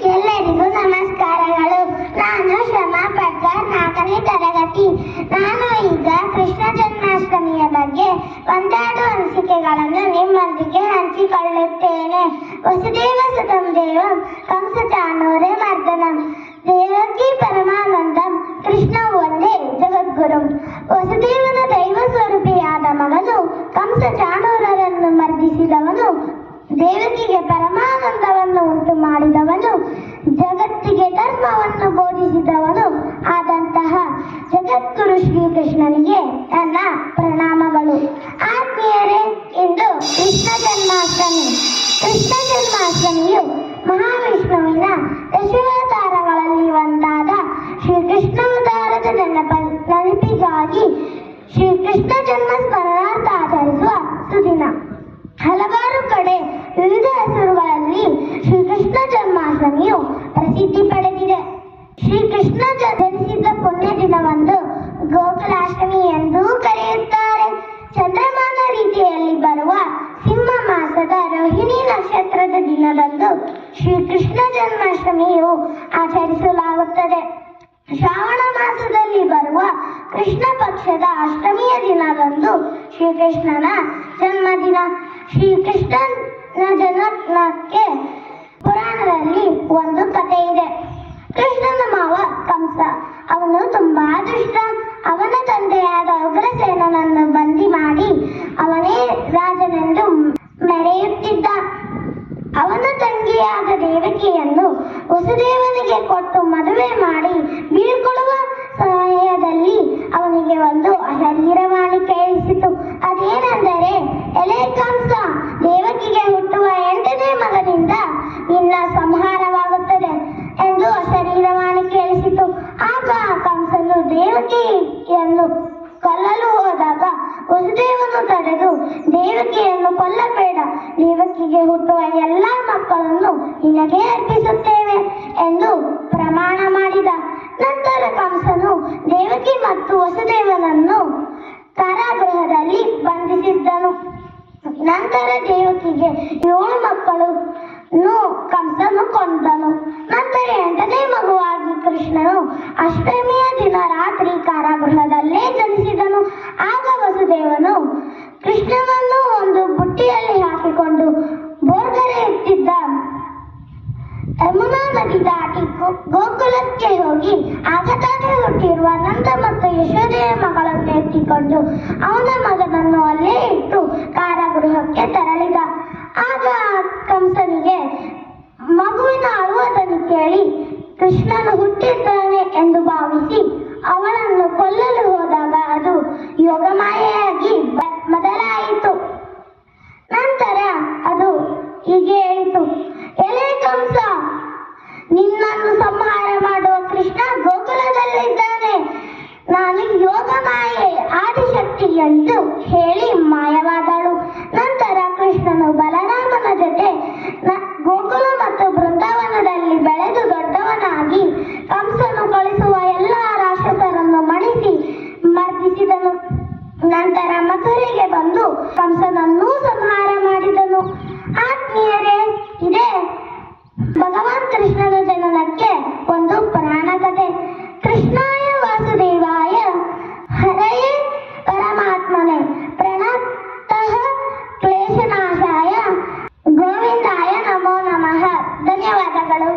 ಎಲ್ಲರಿಗೂ ನಮಸ್ಕಾರಗಳು. ನಾನು ಶ್ರಮಾ ಪಡ್ಗಾರ್, 4ನೇ ತರಗತಿ. ನಾನು ಈಗ ಕೃಷ್ಣ ಜನ್ಮಾಷ್ಟಮಿಯ ಬಗ್ಗೆ ಒಂದೆರಡು ಅನಿಸಿಕೆಗಳನ್ನು ನಿಮ್ಮೊಂದಿಗೆ ಹಂಚಿಕೊಳ್ಳುತ್ತೇನೆ. ವಸುದೇವ ಸುತಂ ದೇವಂ ಕಂಸ ಚಾಣೂರೇ ಮರ್ದನಂ ದೇವಕಿ ಪರಮಾನಂದಂ ಕೃಷ್ಣ ಒಂದೇ ಜಗದ್ಗುರುಂ. ವಸುದೇವನ ದೈವ ಸ್ವರೂಪಿಯಾದ ಮಗನು ಕಂಸ ಚಾಣೂರರನ್ನು ಮರ್ದಿಸಿದವನು, ದೇವಕಿಗೆ ಪರಮಾನಂದವನ್ನು ಉಂಟು ಮಾಡಿದವನು, ಜಗತ್ತಿಗೆ ಧರ್ಮವನ್ನು ಬೋಧಿಸಿದವನು ಆದಂತಹ ಜಗದ್ಗುರು ಶ್ರೀಕೃಷ್ಣನಿಗೆ ನನ್ನ ಪ್ರಣಾಮಗಳು. ಆತ್ಮೀಯರೇ, ಇಂದು ಕೃಷ್ಣ ಜನ್ಮಾಷ್ಟಮಿ. ಕೃಷ್ಣ ಜನ್ಮಾಷ್ಟಮಿಯು ಮಹಾವಿಷ್ಣುವಿನ ದಶಾವತಾರಗಳಲ್ಲಿ ಒಂದಾದ ಶ್ರೀಕೃಷ್ಣಾವತಾರದ ನೆನಪಿಗಾಗಿ ಶ್ರೀಕೃಷ್ಣ ಜನ್ಮ ಸ್ಮರಣಾರ್ಥ ಆಚರಿಸುವ ಸುದಿನ. ಹಲವಾರು ಕಡೆ ವಿವಿಧ ಹೆಸರುಗಳಲ್ಲಿ ಶ್ರೀಕೃಷ್ಣ ಜನ್ಮಾಷ್ಟಮಿಯು ಪ್ರಸಿದ್ಧಿ ಪಡೆದಿದೆ. ಶ್ರೀಕೃಷ್ಣ ಜನಿಸಿದ ಪುಣ್ಯ ದಿನವಂದು ಗೋಕುಲಾಷ್ಟಮಿ ಎಂದೂ ಕರೆಯುತ್ತಾರೆ. ಚಂದ್ರಮಾನ ರೀತಿಯಲ್ಲಿ ಬರುವ ಸಿಂಹ ಮಾಸದ ರೋಹಿಣಿ ನಕ್ಷತ್ರದ ದಿನದಂದು ಶ್ರೀಕೃಷ್ಣ ಜನ್ಮಾಷ್ಟಮಿಯು ಆಚರಿಸಲಾಗುತ್ತದೆ. ಶ್ರಾವಣ ಮಾಸದಲ್ಲಿ ಬರುವ ಕೃಷ್ಣ ಪಕ್ಷದ ಅಷ್ಟಮಿಯ ದಿನದಂದು ಶ್ರೀಕೃಷ್ಣನ ಜನ್ಮದಿನ. ಶ್ರೀಕೃಷ್ಣನ ಜನ್ಮಕ್ಕೆ ಪುರಾಣದಲ್ಲಿ ಒಂದು ಕಥೆ ಇದೆ. ಕೃಷ್ಣನ ಮಾವ ಕಂಸ, ಅವನು ತುಂಬಾ ದುಷ್ಟ. ಅವನ ತಂದೆಯಾದ ಉಗ್ರಸೇನನನ್ನು ಬಂದಿ ಮಾಡಿ ಅವನೇ ರಾಜನೆಂದು ಮೆರೆಯುತ್ತಿದ್ದ. ಅವನ ತಂಗಿಯಾದ ದೇವಕಿಯನ್ನು ವಸುದೇವನಿಗೆ ಕೊಟ್ಟು ಮದುವೆ ಮಾಡಿ ಬೀಳ್ಕೊಡುವ ಸಮಯದಲ್ಲಿ ಅವನಿಗೆ ಒಂದು ಅಶರೀರವಾಣಿ ಕೇಳಿಸಿತು. ಅದೇನೆಂದರೆ, ಎಲೆ ಕಂಸ, ದೇವಕಿಗೆ ಹುಟ್ಟುವ 8ನೇ ಮಗನಿಂದ ನಿನ್ನ ಸಂಹಾರವಾಗುತ್ತದೆ ಎಂದು ಅಶರೀರವಾಣಿ ಕೇಳಿಸಿತು. ಆಗ ಕಂಸನು ದೇವಕಿಯನ್ನು ಕೊಲ್ಲಲು ಹೋದಾಗ ವಸುದೇವನು ತಡೆದು, ದೇವಕಿಯನ್ನು ಕೊಲ್ಲಬೇಡ, ದೇವಕಿಗೆ ಹುಟ್ಟುವ ಎಲ್ಲ ಮಕ್ಕಳನ್ನು ನಿನಗೆ ಅರ್ಪಿಸುತ್ತೇವೆ ಎಂದು ಪ್ರಮಾಣ ಮಾಡಿದ. ನಂತರ ಕಂಸನು ದೇವಕಿ ಮತ್ತು ವಸುದೇವನನ್ನು ಕಾರಾಗೃಹದಲ್ಲಿ ಬಂಧಿಸಿದ್ದನು. ನಂತರ ದೇವಕಿಗೆ 7 ಮಕ್ಕಳನ್ನು ಕಂಸನು ಕೊಂದನು. ನಂತರ 8ನೇ ಮಗುವಾಗಿ ಕೃಷ್ಣನು ಅಷ್ಟಮಿಯ ದಿನ ರಾತ್ರಿ ಕಾರಾಗೃಹದಲ್ಲೇ ಜನಿಸಿದನು. ಆಗ ವಸುದೇವನು ಕೃಷ್ಣನನ್ನು ಒಂದು ಬುಟ್ಟಿಯಲ್ಲಿ ಹಾಕಿಕೊಂಡು ಬೋರ್ಗರೆಯುತ್ತಿದ್ದ ಯಮುನಾ ನದಿ ದಾಟಿ ಗೋಕುಲಕ್ಕೆ ಹೋಗಿ ಆಗತಾನೆ ಹುಟ್ಟಿರುವ ನಂದ ಮತ್ತು ಯಶೋದೆಯ ಮಗಳನ್ನು ಎತ್ತಿಕೊಂಡು ಅವನ ಮಗನನ್ನು ಅಲ್ಲೇ ಇಟ್ಟು ಕಾರಾಗೃಹಕ್ಕೆ ತೆರಳಿದ. ಆಗ ಕಂಸನಿಗೆ ಮಗುವಿನ ಅಳುವುದನ್ನು ಕೇಳಿ ಕೃಷ್ಣನು ಹುಟ್ಟಿದ್ದಾನೆ ಎಂದು ಭಾವಿಸಿ ಅವಳನ್ನು ಕೊಲ್ಲಲು ಹೋದಾಗ ಅದು ಯೋಗಮಾಯೆಯಾಗಿ ಬದಲಾಯಿತು. ನಂತರ ಅದು ಹೀಗೆ ಹೇಳಿತು, ಎಲೆ ಕಂಸ, ನಿನ್ನನ್ನು ಸಂಹಾರ ಮಾಡುವ ಕೃಷ್ಣ ಗೋಕುಲದಲ್ಲಿದ್ದಾನೆ. ನಾನು ಯೋಗಮಾಯೆ, ಆದಿಶಕ್ತಿ ಎಂದು ಹೇಳಿ ಮಾಯವಾದಳು. ನಂತರ ಕೃಷ್ಣನು ಬಲರಾಮನ ಜೊತೆ ಗೋಕುಲ ಮತ್ತು ಬೃಂದಾವನದಲ್ಲಿ ಬೆಳೆದು ದೊಡ್ಡವನಾಗಿ ಕಂಸನು ಕಳಿಸುವ ಎಲ್ಲ ರಾಕ್ಷಸರನ್ನು ಮಣಿಸಿ ಮರ್ದಿಸಿದನು. ನಂತರ ಮಥುರೆಗೆ ಬಂದು ಕಂಸನನ್ನೂ ಸಂಹಾರ ಮಾಡಿದನು. ಆತ್ಮೀಯರೇ, ಇದೇ ಭಗವಾನ್ ಕೃಷ್ಣನ ಜನನಕ್ಕೆ ಒಂದು ಪುರಾಣ ಕಥೆ. ಕೃಷ್ಣಾಯ ವಾಸುದೇವಾಯ ಹರಯೇ ಪರಮಾತ್ಮನೆ ಪ್ರಣತಃ ಕ್ಲೇಶನಾಶಾಯ ಗೋವಿಂದಾಯ ನಮೋ ನಮಃ. ಧನ್ಯವಾದಗಳು.